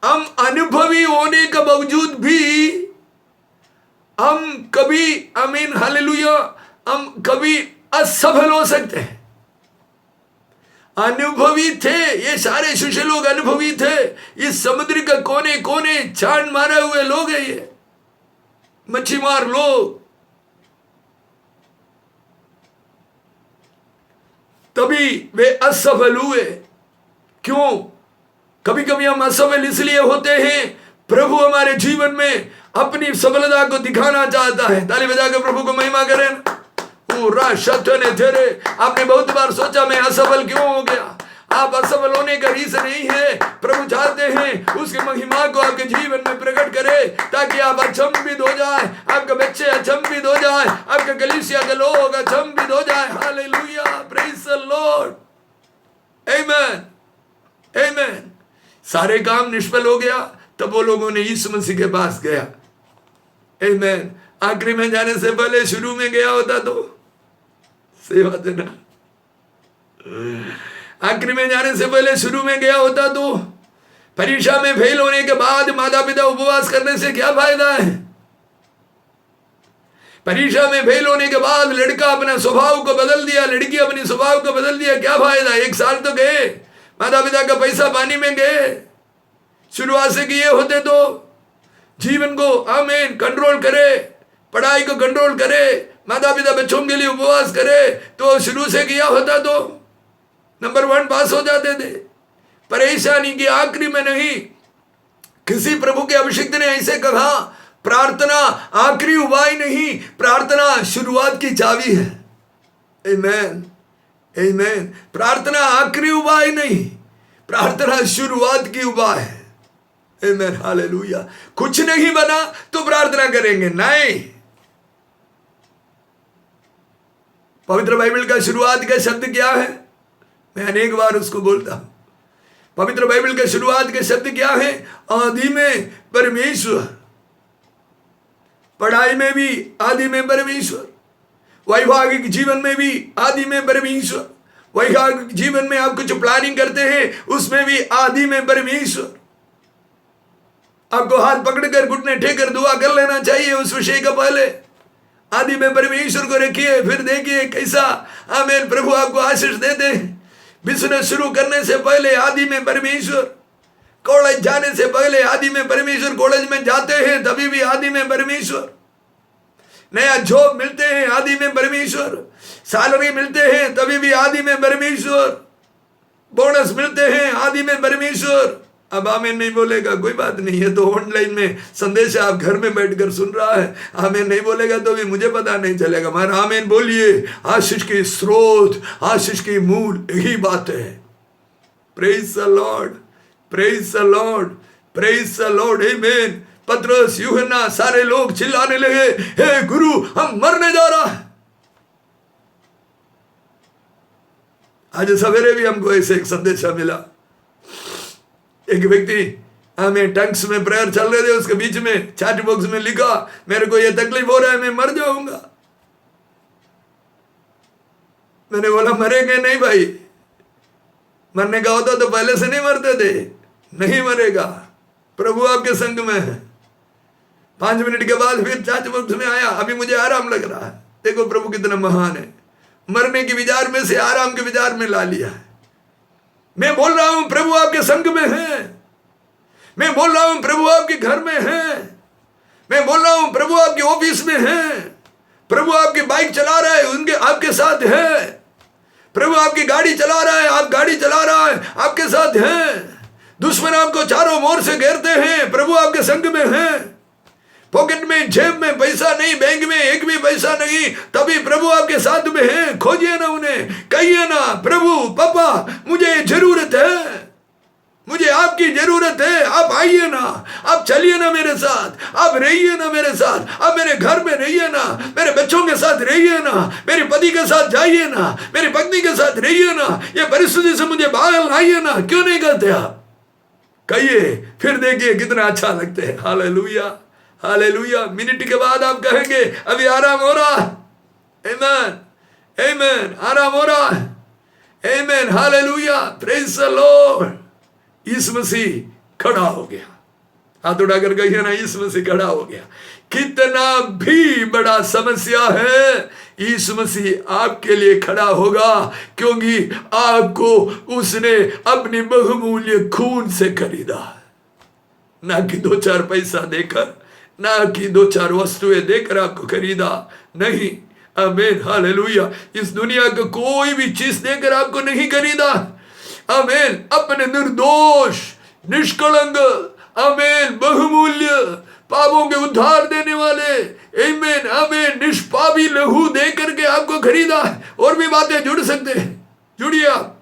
हम अनुभवी होने के बावजूद भी हम कभी, आमीन, हालेलुया, हम कभी असफल हो सकते हैं। अनुभवी थे ये सारे शिष्य लोग, अनुभवी थे। इस समुद्र का कोने कोने छान मारे हुए लोग हैं, ये मच्छी मार लोग। तभी वे असफल हुए। क्यों? कभी कभी हम असफल इसलिए होते हैं, प्रभु हमारे जीवन में अपनी सफलता को दिखाना चाहता है। ताली बजाकर प्रभु को महिमा करें। पूरा शब्द ने तेरे, आपने बहुत बार सोचा मैं असफल क्यों हो गया? आप असफल होने का रीजन नहीं है। प्रभु चाहते हैं उसकी महिमा को आपके जीवन में प्रकट करे, ताकि आप अचंभित हो जाए, आपके बच्चे अचंभित हो जाए, आपके कलीसिया के लोग अचंभित हो जाए। Hallelujah, praise the Lord, amen, आमेन। सारे काम निष्फल हो गया, तब वो लोगों ने यीशु मसीह के पास गया। आमेन। आखिरी में जाने से पहले शुरू में गया होता तो सेवा देना, आखिरी में जाने से पहले शुरू में गया होता तो, परीक्षा में फेल होने के बाद माता पिता उपवास करने से क्या फायदा है? परीक्षा में फेल होने के बाद लड़का अपना स्वभाव को बदल दिया, लड़की अपनी स्वभाव को बदल दिया, क्या फायदा? 1 साल तो गए, माता पिता का पैसा पानी में गए। शुरुआत से किए होते तो जीवन को आमीन कंट्रोल करे, पढ़ाई को कंट्रोल करे, माता पिता बच्चों के लिए उपवास करे, तो शुरू से किया होता तो नंबर 1 पास हो जाते थे। परेशानी की आखिरी में नहीं, किसी प्रभु के अभिषिक्त ने ऐसे कहा, प्रार्थना आखिरी उपाय नहीं, प्रार्थना शुरुआत की चाबी है। आमीन, आमीन। प्रार्थना आखिरी उपाय नहीं, प्रार्थना शुरुआत की उपाय है। आमीन, हालेलुया। कुछ नहीं बना तो प्रार्थना करेंगे नहीं। पवित्र बाइबल का शुरुआत का शब्द क्या है? मैं अनेक बार उसको बोलता हूं। पवित्र बाइबल के शुरुआत के शब्द क्या है? आदि में परमेश्वर। पढ़ाई में भी आदि में परमेश्वर, वैवाहिक जीवन में भी आदि में परमेश्वर, वैवाहिक जीवन में आप कुछ प्लानिंग करते हैं उसमें भी आदि में परमेश्वर। आपको हाथ पकड़कर घुटने टेककर दुआ कर लेना चाहिए उस विषय का पहले। आदि में परमेश्वर को रखिए, फिर देखिए कैसा आमीन प्रभु आपको आशीष देते हैं। बिजनेस शुरू करने से पहले आदि में परमेश्वर, कॉलेज जाने से पहले आदि में परमेश्वर, कॉलेज में जाते हैं तभी भी आदि में परमेश्वर, नया जॉब मिलते हैं आदि में परमेश्वर, सैलरी मिलते हैं तभी भी आदि में परमेश्वर, बोनस मिलते हैं आदि में परमेश्वर। अब आमीन नहीं बोलेगा कोई बात नहीं है, तो ऑनलाइन में संदेश आप घर में बैठकर सुन रहा है, आमीन नहीं बोलेगा तो भी मुझे पता नहीं चलेगा। मगर आमीन बोलिए। आशीष की स्रोत, आशीष की मूल यही बात है। Praise the Lord, praise the Lord, praise the Lord. आमीन। पतरस, यूहन्ना सारे लोग चिल्लाने लगे, हे गुरु हम मरने जा रहा है। आज सवेरे भी हमको ऐसे एक संदेशा मिला। एक व्यक्ति हमें टंग्स में प्रेयर चल रहे थे, उसके बीच में चैट बॉक्स में लिखा, मेरे को ये तकलीफ हो रहा है, मैं मर जाऊंगा। मैंने बोला मरेंगे नहीं भाई, मरने का होता तो पहले से नहीं मरते थे। नहीं मरेगा, प्रभु आपके संग में है। 5 मिनट के बाद फिर चैट बॉक्स में आया, अभी मुझे आराम लग रहा है। देखो प्रभु कितना महान है, मरने के विचार में से आराम के विचार में ला लिया है। मैं बोल रहा हूं प्रभु आपके संग में है, मैं बोल रहा हूं प्रभु आपके घर में है, मैं बोल रहा हूं प्रभु आपके ऑफिस में है, प्रभु आपकी बाइक चला रहा है उनके आपके साथ है, प्रभु आपकी गाड़ी चला रहा है, आप गाड़ी चला रहा है आपके साथ है। दुश्मन आपको चारों ओर से घेरते हैं, प्रभु आपके संग में है। पॉकेट में, जेब में पैसा नहीं, बैंक में एक भी पैसा नहीं, तभी प्रभु आपके साथ में है। खोजिए ना उन्हें, कहिए ना प्रभु पापा मुझे जरूरत है, मुझे आपकी जरूरत है, आप आइए ना, आप चलिए ना मेरे साथ, आप रहिए ना मेरे साथ, आप मेरे घर में रहिए ना, मेरे बच्चों के साथ रहिए ना, मेरे पति के साथ जाइए ना, मेरी पत्नी के साथ रहिए ना, ये परिस्थिति से मुझे बाहर लाइए ना। क्यों नहीं करते आप? कहिए, फिर देखिए कितना अच्छा लगते हैं। Hallelujah, hallelujah. मिनट के बाद आप कहेंगे अभी आराम हो रहा है। आमीन, आमीन, आराम हो रहा है। आमीन, hallelujah, praise the Lord. Yeshu मसीह खड़ा हो गया। हाथ उठाकर कहिए ना, यीशु मसीह खड़ा हो गया। कितना भी बड़ा समस्या है, यीशु मसीह आपके लिए खड़ा होगा, क्योंकि आपको उसने अपनी बहुमूल्य खून से खरीदा, ना कि 2-4 पैसा देकर, ना कि 2-4 वस्तुएं देकर आपको खरीदा नहीं। आमीन, हालेलुया। इस दुनिया का कोई भी चीज देकर आपको नहीं खरीदा। आमीन, अपने निर्दोष, निष्कलंक, आमीन, बहुमूल्य, पापों के उद्धार देने वाले, आमीन, आमीन, निष्पापी लहू दे करके आपको खरीदा। और भी बातें जुड़ सकते हैं, जुड़िए आप।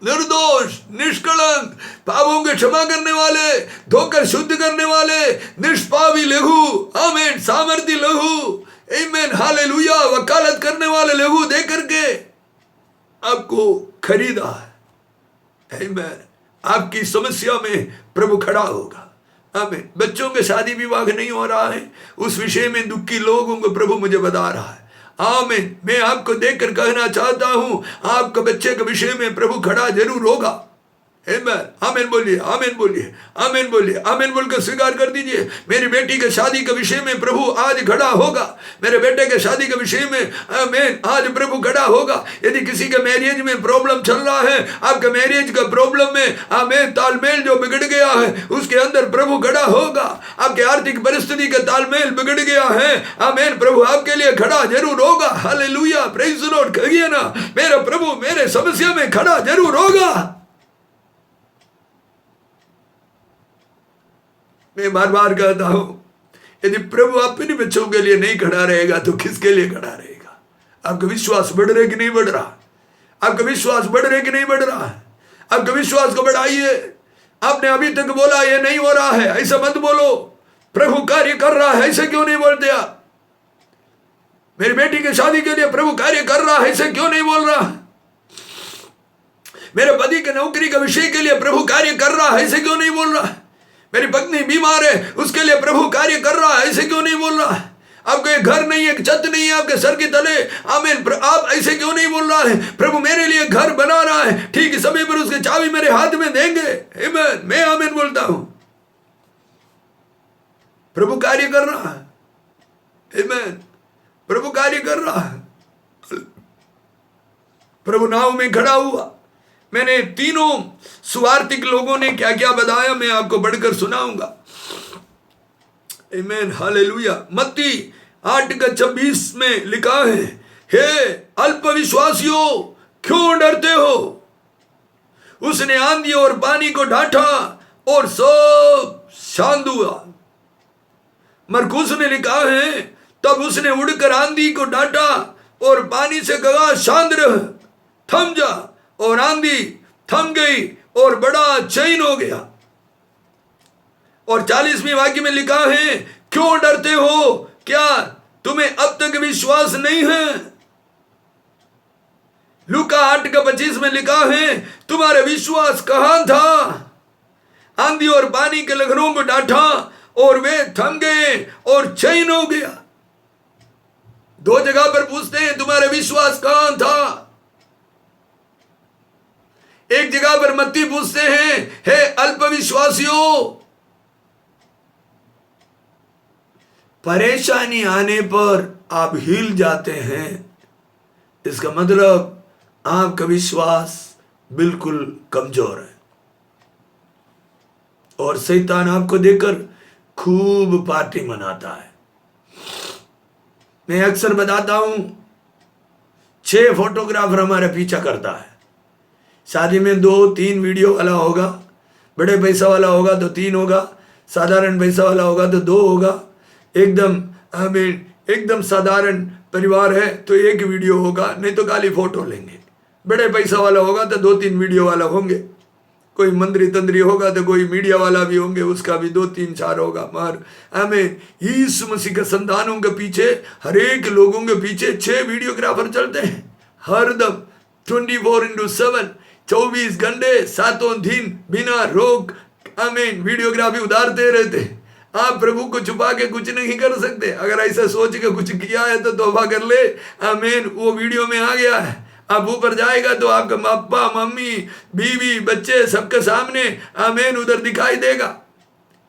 निर्दोष, निष्कलंक, पापों के क्षमा करने वाले, धोकर शुद्ध करने वाले, निष्पापी लहू, आमीन, सामर्थी लहू, आमीन, हालेलुया, वकालत करने वाले लहू दे करके आपको खरीदा है। आमीन। आपकी समस्या में प्रभु खड़ा होगा। आमीन। बच्चों के शादी विवाह नहीं हो रहा है, उस विषय में दुखी लोगों को प्रभु मुझे बता रहा है। आमीन। मैं आपको देखकर कहना चाहता हूं, आपके बच्चे के विषय में प्रभु खड़ा जरूर होगा। आमीन बोलिए, आमीन बोलिए, आमीन बोलिए, आमीन बोलकर स्वीकार कर दीजिए। मेरी बेटी के शादी के विषय में प्रभु आज खड़ा होगा। मेरे बेटे के शादी के विषय में आमीन आज प्रभु खड़ा होगा। यदि किसी के मैरिज में प्रॉब्लम चल रहा है, आपके मैरिज का प्रॉब्लम में आमीन तालमेल जो बिगड़ गया है उसके अंदर प्रभु खड़ा होगा। आपके आर्थिक परिस्थिति का तालमेल बिगड़ गया है, आमीन प्रभु आपके लिए खड़ा जरूर होगा। हालेलुया, प्रेज़ द लॉर्ड कहिए ना, मेरा प्रभु मेरे समस्या में खड़ा जरूर होगा। मैं बार बार कहता हूं, यदि प्रभु अपने बच्चों के लिए नहीं खड़ा रहेगा तो किसके लिए खड़ा रहेगा? आपका विश्वास बढ़ रहा है कि नहीं बढ़ रहा? आपका विश्वास बढ़ रहा है कि नहीं बढ़ रहा है? आपका विश्वास को बढ़ाइए। आपने अभी तक बोला ये नहीं हो रहा है, ऐसा मत बोलो। प्रभु कार्य कर रहा है, ऐसे क्यों नहीं बोलते आप? मेरी बेटी की शादी के लिए प्रभु कार्य कर रहा है, ऐसे क्यों नहीं बोल रहा? मेरे पति के नौकरी के विषय के लिए प्रभु कार्य कर रहा है, ऐसे क्यों नहीं बोल रहा? मेरी पत्नी बीमार है, उसके लिए प्रभु कार्य कर रहा है, ऐसे क्यों नहीं बोल रहा? आपको एक घर नहीं है, एक छत नहीं है आपके सर के तले, आमीन, आप ऐसे क्यों नहीं बोल रहा है? प्रभु मेरे लिए घर बना रहा है, ठीक समय पर उसके चाबी मेरे हाथ में देंगे। आमीन, मैं आमीन बोलता हूं। प्रभु कार्य कर रहा है। आमीन, प्रभु कार्य कर रहा है। प्रभु नाव में खड़ा हुआ। मैंने तीनों सुवार्थिक लोगों ने क्या क्या बताया मैं आपको बढ़कर सुनाऊंगा। आमीन, हालेलुया। मत्ती 8:26 में लिखा है, हे अल्पविश्वासियों क्यों डरते हो? उसने आंधी और पानी को डांटा और सब शांत हुआ। मरकुस ने लिखा है, तब उसने उड़कर आंधी को डांटा और पानी से कहा शांत रह, थम जा, और आंधी थम गई और बड़ा चैन हो गया। और 40वें वाक्य में लिखा है, क्यों डरते हो? क्या तुम्हें अब तक विश्वास नहीं है? लूका 8:25 में लिखा है, तुम्हारा विश्वास कहां था? आंधी और पानी के लहरों को डांटा और वे थम गए और चैन हो गया। दो जगह पर पूछते हैं तुम्हारा विश्वास कहां था। एक जगह पर मत्ती पूछते हैं, हे अल्पविश्वासियों। परेशानी आने पर आप हिल जाते हैं, इसका मतलब आपका विश्वास बिल्कुल कमजोर है और शैतान आपको देखकर खूब पार्टी मनाता है। मैं अक्सर बताता हूं, 6 फोटोग्राफर हमारा पीछा करता है। शादी में 2-3 वीडियो वाला होगा, बड़े पैसा वाला होगा तो 3 होगा, साधारण पैसा वाला होगा तो 2 होगा। एकदम साधारण परिवार है तो 1 वीडियो होगा, नहीं तो खाली फोटो लेंगे। बड़े पैसा वाला होगा तो 2-3 वीडियो वाला होंगे। कोई मंत्री तंत्री होगा तो कोई मीडिया वाला भी होंगे, उसका भी 2-3-4 होगा। मगर हमें यीशु मसीह के संतानों के पीछे, हर एक लोगों के पीछे 6 वीडियोग्राफर चलते हैं हरदम 24/7, 24 घंटे 7 दिन बिना रोक आमीन वीडियोग्राफी उतारते रहते। आप प्रभु को छुपा के कुछ नहीं कर सकते। अगर ऐसा सोच के कुछ किया है तो तौबा कर ले। आमीन, वो वीडियो में आ गया है। आप ऊपर जाएगा तो आपका पापा मम्मी बीवी बच्चे सबके सामने आमीन उधर दिखाई देगा।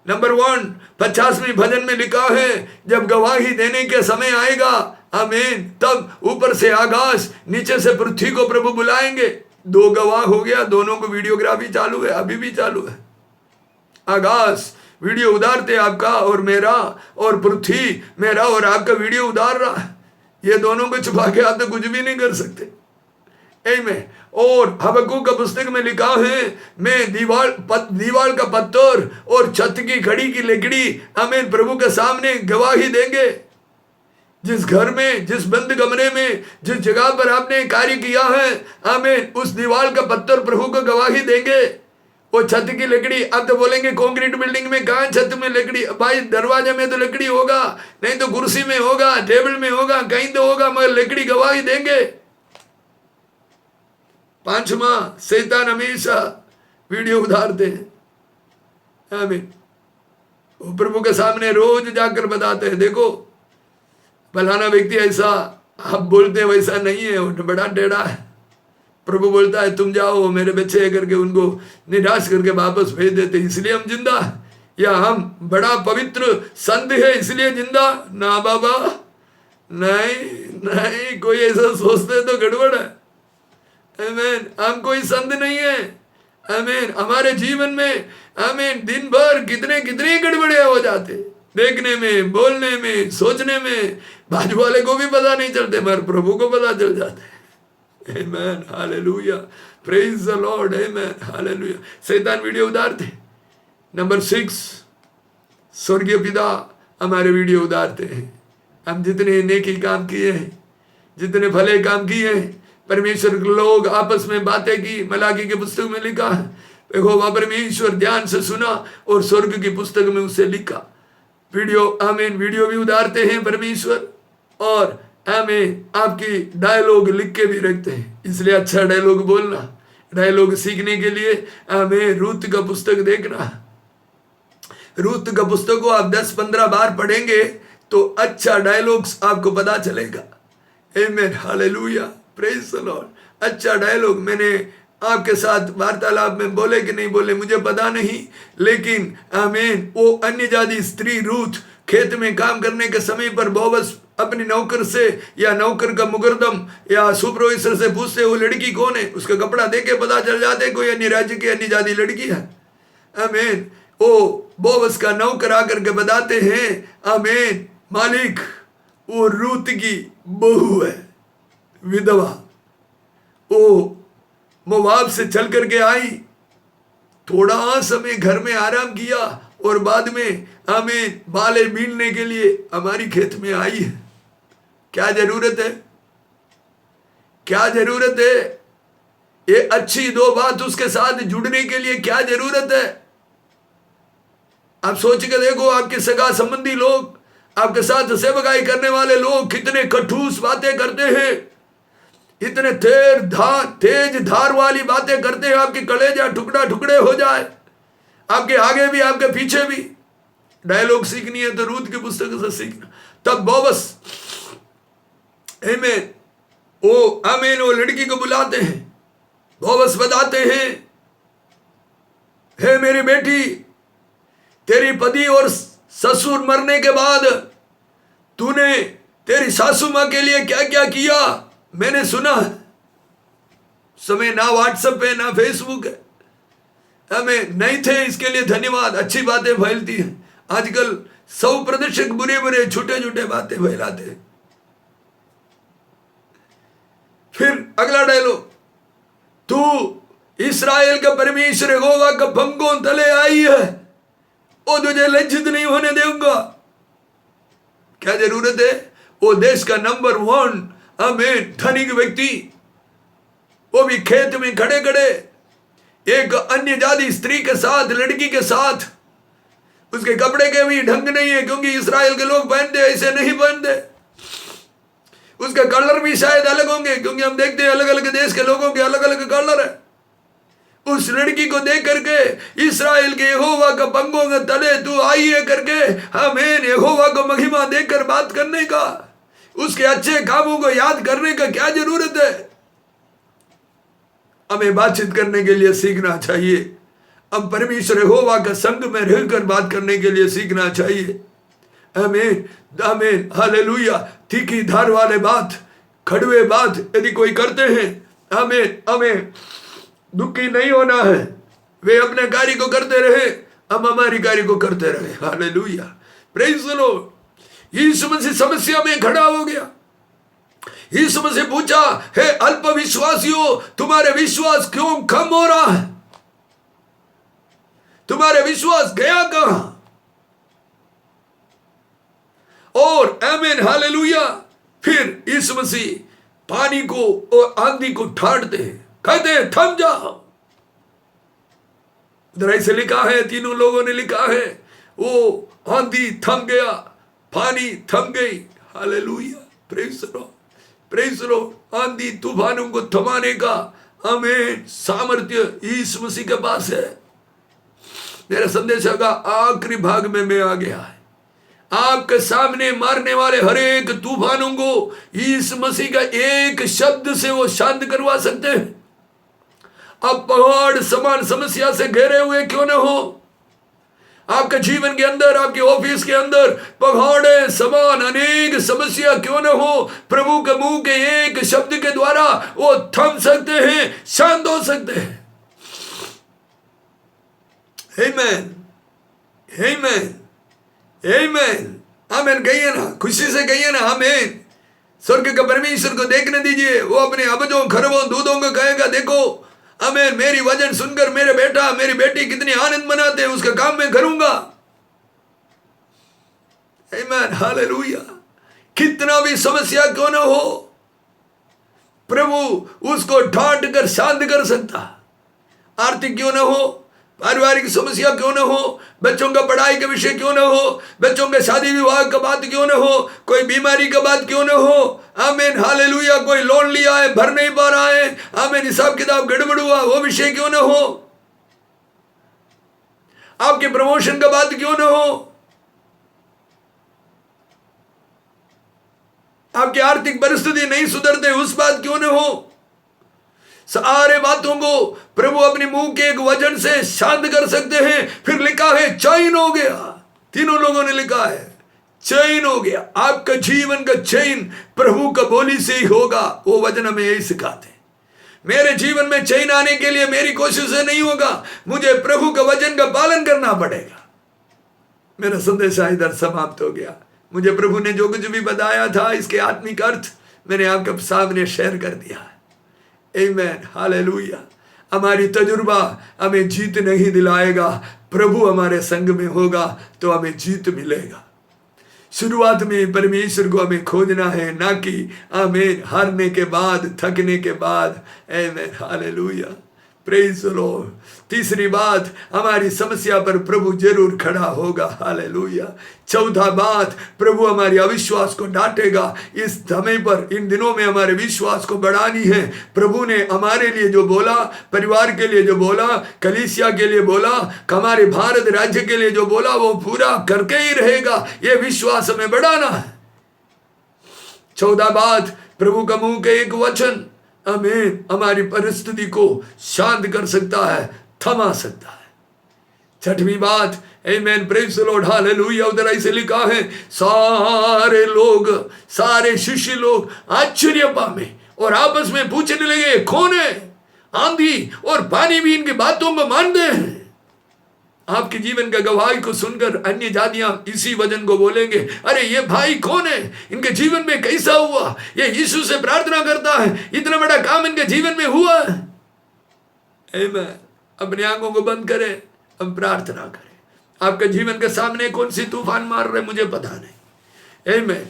नंबर 1 50वें भजन में लिखा है, जब गवाही देने के समय आएगा आमीन, तब ऊपर से आकाश नीचे से पृथ्वी को प्रभु बुलाएंगे। 2 गवाह हो गया, दोनों को वीडियोग्राफी चालू है, अभी भी चालू है। आकाश वीडियो उतारते आपका और मेरा, और पृथ्वी मेरा और आपका वीडियो उतार रहा है। ये दोनों को छुपा के आप तो कुछ भी नहीं कर सकते। आमीन। और हबक्कूक का पुस्तक में लिखा है, मैं दीवार का पत्थर और छत की खड़ी की लकड़ी आमीन प्रभु के सामने गवाही देंगे। जिस घर में, जिस बंद कमरे में, जिस जगह पर आपने कार्य किया है आमीन, उस दीवार का पत्थर प्रभु को गवाही देंगे। वो छत की लकड़ी, अब तो बोलेंगे कंक्रीट बिल्डिंग में कहां छत में लकड़ी? भाई दरवाजे में तो लकड़ी होगा, नहीं तो कुर्सी में होगा, टेबल में होगा, कहीं तो होगा, मगर लकड़ी गवाही देंगे। 5वां, शैतान हमेशा वीडियो उतारते हैं आमीन। वो प्रभु के सामने रोज जाकर बताते हैं, देखो फलाना व्यक्ति ऐसा, आप बोलते हैं वैसा नहीं है, वो बड़ा टेढ़ा है। प्रभु बोलता है तुम जाओ मेरे बच्चे करके उनको निराश करके वापस भेज देते, इसलिए हम जिंदा, या हम बड़ा पवित्र संत है इसलिए जिंदा? ना बाबा, नहीं नहीं, कोई ऐसा सोचते तो गड़बड़ है। आमीन। हम कोई संत नहीं है। आमीन। हमारे जीवन में आमीन दिन भर कितने कितने गड़बड़े हो जाते, देखने में, बोलने में, सोचने में, बाजू वाले को भी पता नहीं चलते मगर प्रभु को पता चल जाते। आमीन, हालेलुया, प्रेज द लॉर्ड, आमीन, हालेलुया। शैतान वीडियो उतारते। नंबर 6, स्वर्गीय पिता हमारे वीडियो उतारते हैं। हम जितने नेकी काम किए हैं, जितने भले काम किए हैं, परमेश्वर के लोग आपस में बातें की, मलाकी की पुस्तक में लिखा है, यहोवा परमेश्वर ध्यान से सुना और स्वर्ग की पुस्तक में उसे लिखा। वीडियो आमीन, वीडियो भी उतारते हैं परमेश्वर, और आमीन आपकी डायलॉग लिख के भी रखते हैं। इसलिए अच्छा डायलॉग बोलना, डायलॉग सीखने के लिए आमीन रूत का पुस्तक देखना। रूत का पुस्तक को आप 10-15 बार पढ़ेंगे तो अच्छा डायलॉग्स आपको पता चलेगा। आमीन, हालेलुया, प्रेज द लॉर्ड। अच्छा डायलॉग मैंने आपके साथ वार्तालाप में बोले कि नहीं बोले मुझे पता नहीं, लेकिन आमीन वो अन्य जाति स्त्री रूथ खेत में काम करने के समय पर बोवस अपने नौकर से या नौकर का मुकरदम या सुपरवाइजर से पूछते वो लड़की कौन है, उसका कपड़ा देख के पता चल जाते कोई अन्य राज्य की अन्य जाति लड़की है। आमीन। वो बोवस का नौकर आकर के बताते हैं आमीन मालिक वो रूत की बहू है, विधवा, वो मोवाब से चल करके आई, थोड़ा समय घर में आराम किया और बाद में हमें बाले बीनने के लिए हमारी खेत में आई है। क्या जरूरत है? क्या जरूरत है? ये अच्छी दो बात उसके साथ जुड़ने के लिए क्या जरूरत है? आप सोच के देखो, आपके सगा संबंधी लोग, आपके साथ सेवकाई करने वाले लोग कितने कठोर बातें करते हैं, इतने तेज धार वाली बातें करते हैं, आपके कलेजा टुकड़ा टुकड़े हो जाए, आपके आगे भी आपके पीछे भी। डायलॉग सीखनी है तो रूत की पुस्तक से सीखना। तब बोवस आमीन वो लड़की को बुलाते हैं, बोवस बताते हैं हे मेरी बेटी, तेरी पति और ससुर मरने के बाद तूने तेरी सासू मां के लिए क्या क्या किया मैंने सुना है। समय ना व्हाट्सएप है ना फेसबुक है, हमें नहीं थे, इसके लिए धन्यवाद। अच्छी बातें फैलती हैं आजकल, 100% बुरे बुरे छोटे छोटे बातें फैलाते हैं। फिर अगला डायलॉग, तू इस्राएल का परमेश्वर यहोवा का पंखों तले आई है, वो तुझे लज्जित नहीं होने देऊंगा। क्या जरूरत है? वो देश का नंबर 1 आमीन धनिक व्यक्ति, वो भी खेत में खड़े खड़े एक अन्य जाति स्त्री के साथ, लड़की के साथ, उसके कपड़े के भी ढंग नहीं है क्योंकि इस्राएल के लोग पहनते ऐसे नहीं पहनते, उसके कलर भी शायद अलग होंगे क्योंकि हम देखते हैं अलग अलग देश के लोगों के अलग अलग कलर है। उस लड़की को देख करके इस्राएल के यहोवा का पंखों के तले तू आई है करके हमें यहोवा को महिमा देकर बात करने का, उसके अच्छे कामों को याद करने का क्या जरूरत है? हमें बातचीत करने के लिए सीखना चाहिए। हम परमेश्वर यहोवा का संग में रहकर बात करने के लिए सीखना चाहिए। आमीन आमीन हालेलुया। तीखी धार वाले बात, कड़वे बात यदि कोई करते हैं, आमीन हमें दुखी नहीं होना है। वे अपने कार्य को करते रहे, हम हमारी कार्य को करते रहे। Hallelujah, praise the Lord. Yeshu Masih समस्या में खड़ा हो गया। यीशु मसीह पूछा, हे अल्प विश्वासियों, तुम्हारे विश्वास क्यों कम हो रहा है? तुम्हारे विश्वास गया कहां? और आमीन हालेलुया। फिर यीशु मसीह पानी को और आंधी को ठाड़ते हैं, कहते हैं थम जाओ। इधर ऐसे लिखा है, तीनों लोगों ने लिखा है, वो आंधी थम गया, पानी थम गई। Hallelujah, praise the Lord, praise the Lord. आंधी तूफानों को थमाने का आमीन सामर्थ्य यीशु मसीह के पास है। मेरा संदेश का आखिरी भाग में मैं आ गया है। आपके सामने मारने वाले हर एक तूफानों को यीशु मसीह का एक शब्द से वो शांत करवा सकते हैं। आप पहाड़ समान समस्या से घेरे हुए क्यों न हो, आपके जीवन के अंदर, आपके ऑफिस के अंदर पहाड़े समान अनेक समस्या क्यों न हो, प्रभु के मुंह के एक शब्द के द्वारा वो थम सकते हैं, शांत हो सकते हैं। आमीन, आमीन, आमीन, आमीन कहिए ना, खुशी से कहिए ना आमीन। स्वर्ग के परमेश्वर को देखने दीजिए, वो अपने अबजों खरबों दूधों को कहेगा, देखो आमीन, मेरी वचन सुनकर मेरे बेटा मेरी बेटी कितनी आनंद मनाते हैं, उसका काम मैं करूंगा। आमीन, हालेलुया। कितना भी समस्या क्यों ना हो, प्रभु उसको डांट कर शांत कर सकता। आर्थिक क्यों ना हो, पारिवारिक समस्या क्यों न हो, बच्चों का पढ़ाई के विषय क्यों न हो, बच्चों के शादी विवाह का बात क्यों न हो, कोई बीमारी का बात क्यों न हो, आमीन, हालेलुया, कोई लोन लिया है भर नहीं पा रहा है, आमीन, हिसाब किताब गड़बड़ हुआ, वो विषय क्यों न हो, आपके प्रमोशन का बात क्यों न हो, आपकी आर्थिक परिस्थिति नहीं सुधरते उस बात क्यों न हो, सारे बातों को प्रभु अपने मुंह के एक वचन से शांत कर सकते हैं। फिर लिखा है चैन हो गया, तीनों लोगों ने लिखा है चैन हो गया। आपका जीवन का चैन प्रभु का बोली से ही होगा, वो वचन हमें यही सिखाते हैं। मेरे जीवन में चैन आने के लिए मेरी कोशिश से नहीं होगा, मुझे प्रभु का वचन का पालन करना पड़ेगा। मेरा संदेश इधर समाप्त हो गया। मुझे प्रभु ने जो कुछ भी बताया था, इसके आत्मिक अर्थ मैंने आपके सामने शेयर कर दिया है। आमीन, हालेलुया। हमारी तजुर्बा हमें जीत नहीं दिलाएगा, प्रभु हमारे संग में होगा तो हमें जीत मिलेगा। शुरुआत में परमेश्वर को हमें खोजना है, ना कि आमीन हारने के बाद, थकने के बाद। आमीन, हालेलुया, प्रेज द लॉर्ड। तीसरी बात, हमारी समस्या पर प्रभु जरूर खड़ा होगा। हालेलुया। चौथा बात, प्रभु हमारे अविश्वास को डांटेगा। इस समय पर, इन दिनों में हमारे विश्वास को बढ़ानी है। प्रभु ने हमारे लिए जो बोला, परिवार के लिए जो बोला, कलीसिया के लिए बोला, हमारे भारत राज्य के लिए जो बोला, वो पूरा करके ही रहेगा। ये विश्वास हमें बढ़ाना है। चौथा बात, प्रभु का मुंह के एक वचन आमीन हमारी परिस्थिति को शांत कर सकता है, थमा सकता है। छठवीं बात, आमीन, प्रेज द लॉर्ड, हालेलुया। उधर ऐसे लिखा है, सारे लोग, सारे शिष्य लोग आश्चर्य पामे और आपस में पूछने लगे, कौन है? आंधी और पानी भी इनकी बातों को मानते हैं। आपके जीवन का गवाही को सुनकर अन्य जातियां इसी वचन को बोलेंगे, अरे ये भाई कौन है, इनके जीवन में कैसा हुआ, ये यीशु से प्रार्थना करता है, इतना बड़ा काम इनके जीवन में हुआ। आमीन। अपनी आंखों को बंद करें, अब प्रार्थना करें। आपके जीवन के सामने कौन सी तूफान मार रहे मुझे पता नहीं। आमीन।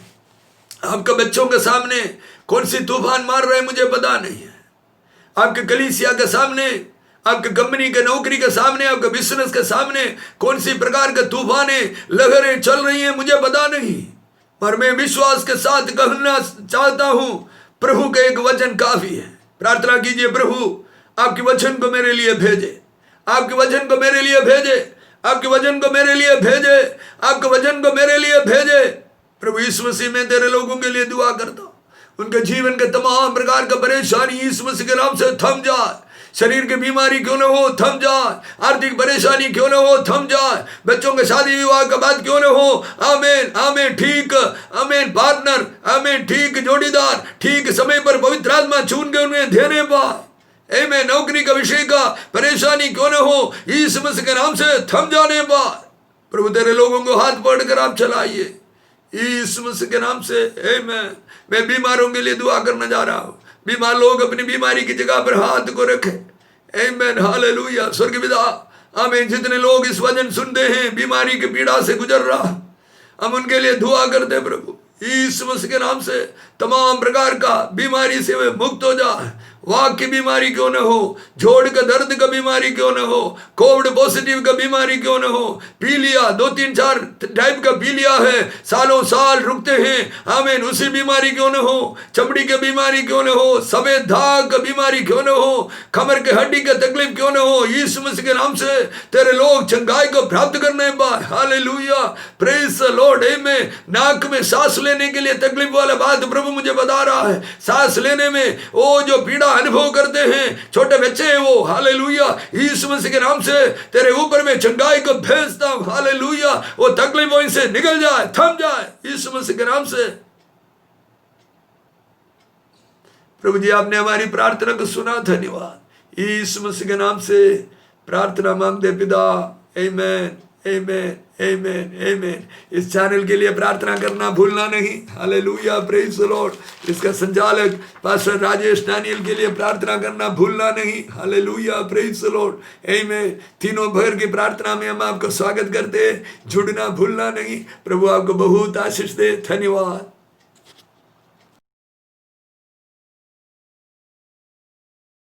आपके बच्चों के सामने कौन सी तूफान मार रहे मुझे पता नहीं है। आपके कलीसिया के सामने, आपके कंपनी के नौकरी के सामने, आपके बिजनेस के सामने कौन सी प्रकार के तूफानें, लहरें चल रही हैं मुझे पता नहीं, पर मैं विश्वास के साथ कहना चाहता हूं, प्रभु का एक वचन काफी है। प्रार्थना कीजिए, प्रभु आपके वचन को मेरे लिए भेजे, आपके वचन को मेरे लिए भेजे, आपके वचन को मेरे लिए भेजे, आपके वचन को मेरे लिए भेजे। प्रभु यीशु मसीह में तेरे लोगों के लिए दुआ करता हूं, उनके जीवन के तमाम प्रकार का परेशानी यीशु मसीह के नाम से थम जाए। शरीर की बीमारी क्यों न हो, थम जाए। आर्थिक परेशानी क्यों न हो, थम जाए। बच्चों के शादी विवाह का बात क्यों न हो, आमीन, आमीन, ठीक, आमीन, पार्टनर, आमीन, ठीक जोड़ीदार, ठीक समय पर पवित्र आत्मा चुन के उन्हें देने पाए। आमीन। नौकरी का विषय का परेशानी क्यों न हो, यीशु मसीह के नाम से थम जाने पाए। प्रभु तेरे लोगों को हाथ पकड़कर आप चलाइए यीशु मसीह के नाम से। आमीन। मैं बीमारों के लिए दुआ करने जा रहा हूँ। बीमार लोग अपनी बीमारी की जगह पर हाथ को रखें। आमीन, हालेलुया। स्वर्गीय पिता, आमीन, जितने लोग इस वचन सुनते हैं, बीमारी की पीड़ा से गुजर रहा, हम उनके लिए दुआ करते प्रभु यीशु मसीह के नाम से। तमाम प्रकार का बीमारी से वे मुक्त हो जाए। वाक की बीमारी क्यों न हो, जोड़ का दर्द का बीमारी क्यों न हो, कोविड पॉजिटिव का बीमारी क्यों न हो, पीलिया 2-3-4 टाइप का पीलिया है, सालों साल रुकते हैं, आमीन, उसी बीमारी क्यों न हो, चमड़ी की बीमारी क्यों न हो, सफेद दाग का बीमारी क्यों न हो, कमर के हड्डी का तकलीफ क्यों न हो, यीशु मसीह के नाम से तेरे लोग चंगाई को प्राप्त करने पाए। Hallelujah, praise the Lord. आमीन। नाक में सांस लेने के लिए तकलीफ वाला बात प्रभु मुझे बता रहा है, सांस लेने में वो जो पीड़ा अनुभव करते हैं, छोटे बच्चे हैं वो, हालेलुया, यीशु मसीह के नाम से तेरे ऊपर में चंगाई को भेजता हूं, हालेलुया, वो तकलीफों इनसे निकल जाए, थम जाए यीशु मसीह के नाम से। प्रभु जी आपने हमारी प्रार्थना को सुना, धन्यवाद। यीशु मसीह के नाम से प्रार्थना मांगते पिता, आमीन आमीन आमीन आमीन। इस चैनल के लिए प्रार्थना करना भूलना नहीं, हालेलुया, प्रेज द लॉर्ड। इसका संचालक पास्टर राजेश डैनियल के लिए प्रार्थना करना भूलना नहीं, हालेलुया, प्रेज द लॉर्ड, आमीन। तीनों भर की प्रार्थना में हम आपको स्वागत करते हैं, जुड़ना भूलना नहीं। प्रभु आपको बहुत आशीष दे, धन्यवाद।